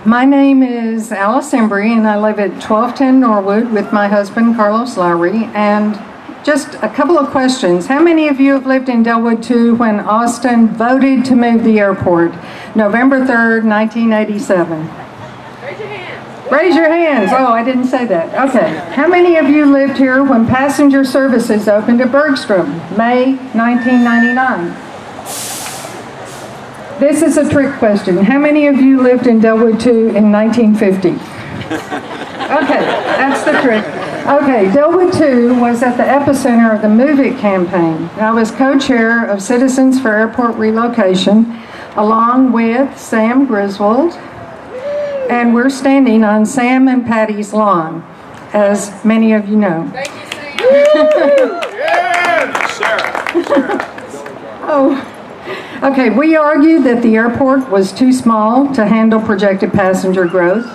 My name is Alice Embry, and I live at 1210 Norwood with my husband, Carlos Lowry. And just a couple of questions. How many of you have lived in Delwood 2 when Austin voted to move the airport? November 3rd, 1987. Raise your hands. Raise your hands. Oh, I didn't say that. Okay. How many of you lived here when passenger services opened at Bergstrom, May 1999? This is a trick question. How many of you lived in Delwood 2 in 1950? Okay, that's the trick. Okay, Delwood 2 was at the epicenter of the Move It campaign. I was co-chair of Citizens for Airport Relocation, along with Sam Griswold, and we're standing on Sam and Patty's lawn, as many of you know. Thank you, Sam. Yeah, Sarah. Oh. Okay, we argued that the airport was too small to handle projected passenger growth,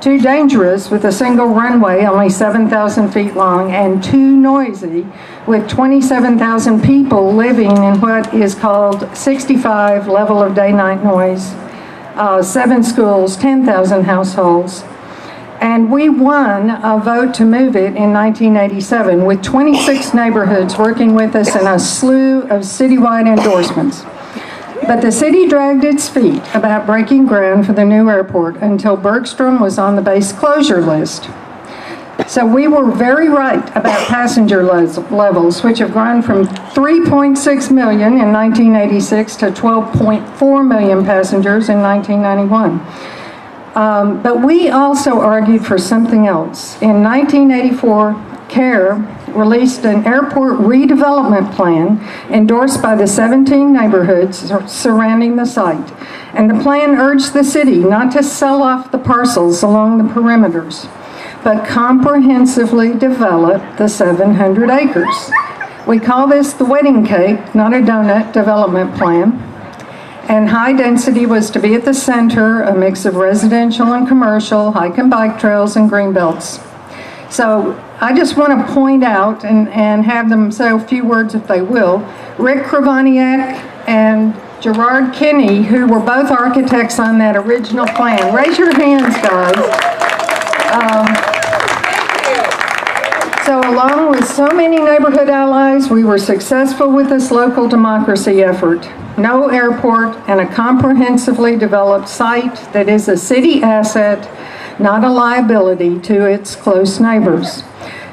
too dangerous with a single runway only 7,000 feet long, and too noisy with 27,000 people living in what is called 65 level of day-night noise, 7 schools, 10,000 households. And we won a vote to move it in 1987 with 26 neighborhoods working with us and a slew of citywide endorsements. But the city dragged its feet about breaking ground for the new airport until Bergstrom was on the base closure list. So we were very right about passenger levels, which have grown from 3.6 million in 1986 to 12.4 million passengers in 1991. But we also argued for something else. In 1984, CARE released an airport redevelopment plan endorsed by the 17 neighborhoods surrounding the site. And the plan urged the city not to sell off the parcels along the perimeters, but comprehensively develop the 700 acres. We call this the wedding cake, not a donut, development plan. And high density was to be at the center, a mix of residential and commercial, hike and bike trails, and green belts. So I just want to point out and have them say a few words if they will. Rick Kravaniak and Gerard Kinney, who were both architects on that original plan. Raise your hands, guys. So along with so many neighborhood allies, we were successful with this local democracy effort. No airport and a comprehensively developed site that is a city asset, not a liability to its close neighbors.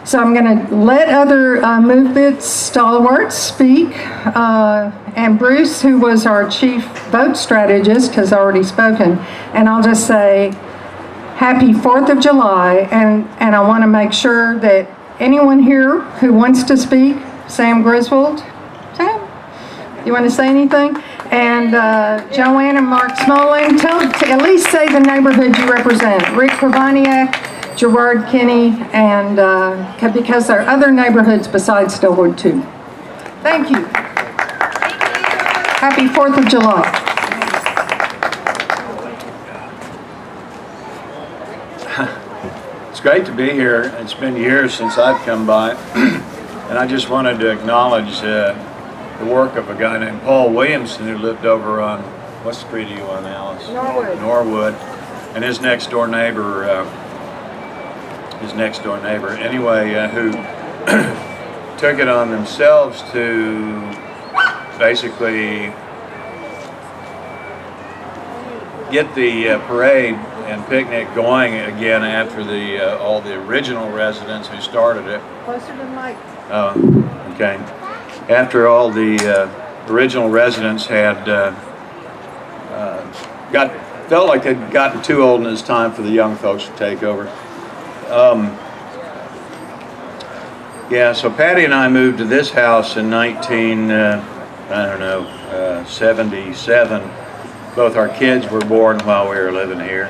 So I'm going to let other Move It stalwarts speak. And Bruce, who was our chief vote strategist, has already spoken. And I'll just say, happy 4th of July. And I want to make sure that anyone here who wants to speak, Sam Griswold, Sam, you want to say anything? And Joanne and Mark Smoling, at least say the neighborhood you represent. Rick Kravaniak, Gerard Kinney, and because there are other neighborhoods besides Delwood too. Thank you. Happy 4th of July. It's great to be here. It's been years since I've come by, and I just wanted to acknowledge the work of a guy named Paul Williamson who lived over on, what street are you on, Alice? Norwood. And his next door neighbor, anyway, who took it on themselves to basically get the parade and picnic going again after all the original residents who started it. Closer to the mic. Oh, okay. After all the original residents had felt like they'd gotten too old and it's time for the young folks to take over. So Patty and I moved to this house in 77. Both our kids were born while we were living here.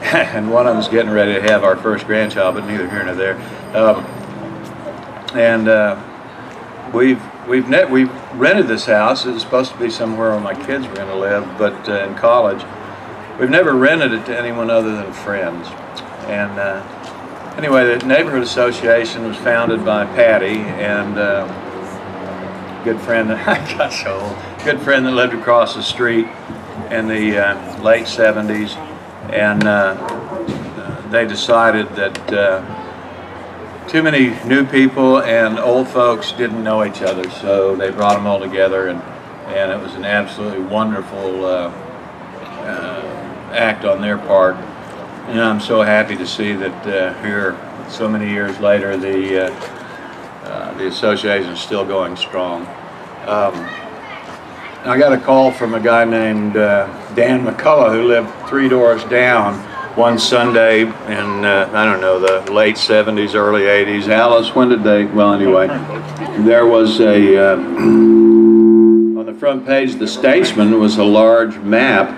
And one of them's getting ready to have our first grandchild, but neither here nor there. We've rented this house. It was supposed to be somewhere where my kids were going to live, but in college. We've never rented it to anyone other than friends. And anyway, the neighborhood association was founded by Patty and good friend that I got so old. Good friend that lived across the street in the late 70s. and they decided that too many new people and old folks didn't know each other, so they brought them all together, and it was an absolutely wonderful act on their part. And I'm so happy to see that here, so many years later, the association is still going strong. I got a call from a guy named Dan McCullough, who lived 3 doors down, one Sunday in, I don't know, the late 70s, early 80s. Alice, when did they, well, anyway, there was a, on the front page of the Statesman was a large map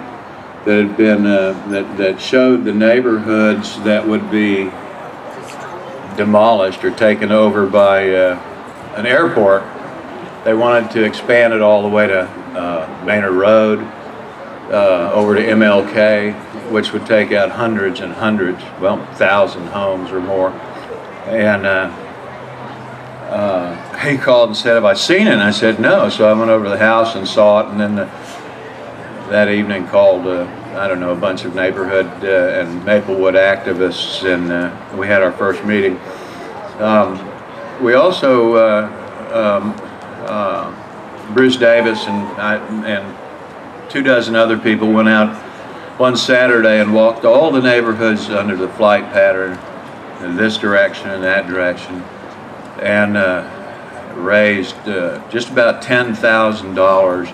that had been, that showed the neighborhoods that would be demolished or taken over by an airport. They wanted to expand it all the way to Manor Road, over to MLK, which would take out hundreds and hundreds, well, 1,000 homes or more. And he called and said, "Have I seen it?" And I said, "No." So I went over to the house and saw it, and then that evening called, I don't know, a bunch of neighborhood and Maplewood activists, and we had our first meeting. We also, Bruce Davis and 24 other people went out one Saturday and walked all the neighborhoods under the flight pattern in this direction and that direction, and raised just about $10,000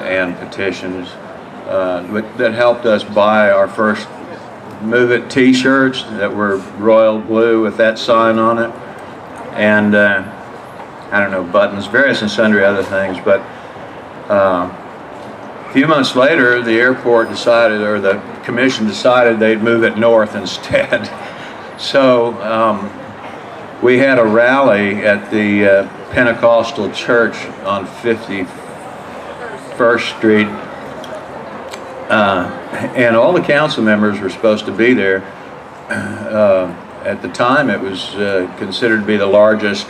and petitions that helped us buy our first Move It t-shirts that were royal blue with that sign on it, and I don't know, buttons, various and sundry other things. But a few months later, the airport decided, or the commission decided, they'd move it north instead. So we had a rally at the Pentecostal church on 51st Street, and all the council members were supposed to be there. At the time, it was considered to be the largest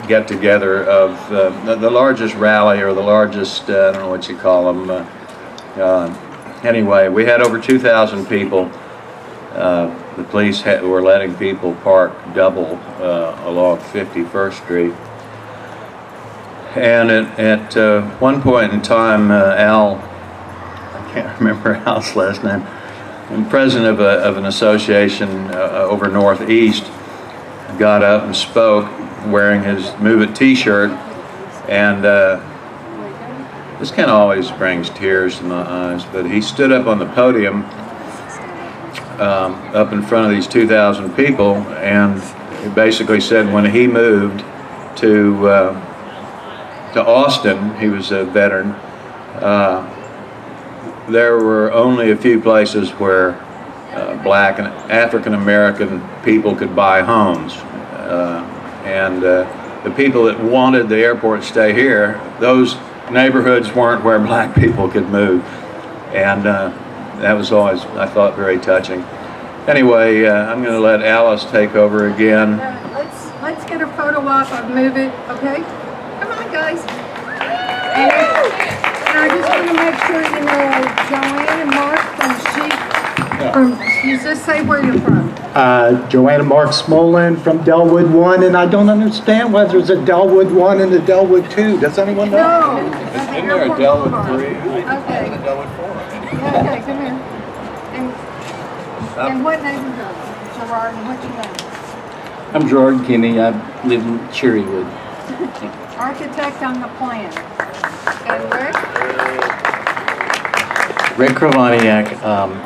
get-together of the largest rally, or the largest, I don't know what you call them. Anyway, we had over 2,000 people. The police were letting people park double along 51st Street. And at one point in time, Al, I can't remember Al's last name, and president of an association over Northeast, got up and spoke wearing his Move It t-shirt, and this kind of always brings tears to my eyes, but he stood up on the podium up in front of these 2,000 people, and he basically said when he moved to Austin, he was a veteran, there were only a few places where black and African American people could buy homes, and the people that wanted the airport to stay here, those neighborhoods weren't where black people could move, and that was always, I thought, very touching. Anyway, I'm going to let Alice take over again. Let's get a photo op of Move It, okay? Come on, guys. And I just want to make sure you know Joanne and Mark you just say where you're from. Joanna Mark Smolin from Delwood 1, and I don't understand why there's a Delwood 1 and a Delwood 2. Does anyone know? No. Isn't there a Delwood 3? Okay. And a Delwood 4. Okay, come here. And what neighborhood? Gerard, and what's your name? I'm Gerard Kinney. I live in Cherrywood. Architect on the plan. And Rick? Rick Krovaniak,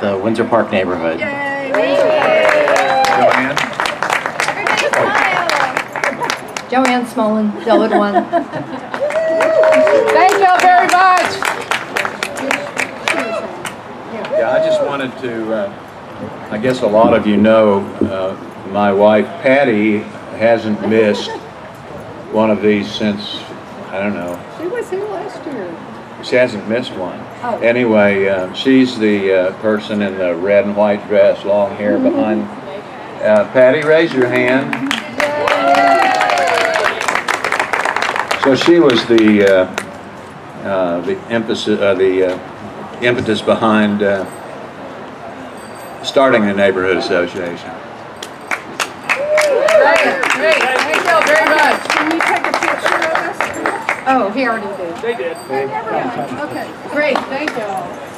the Windsor Park neighborhood. Yay! Joanne? Joanne Smolin, Delwood 1. Thank you very much. Yeah, I just wanted to, I guess a lot of you know, my wife Patty hasn't missed one of these since, I don't know. She was here last year. She hasn't missed one. Oh. Anyway, she's the person in the red and white dress, long hair behind. Patty, raise your hand. So she was the impetus behind starting the neighborhood association. Great. Thank you all very much. Can you take a picture of us? Oh, he already did. They did. Okay. Great. Thank you all.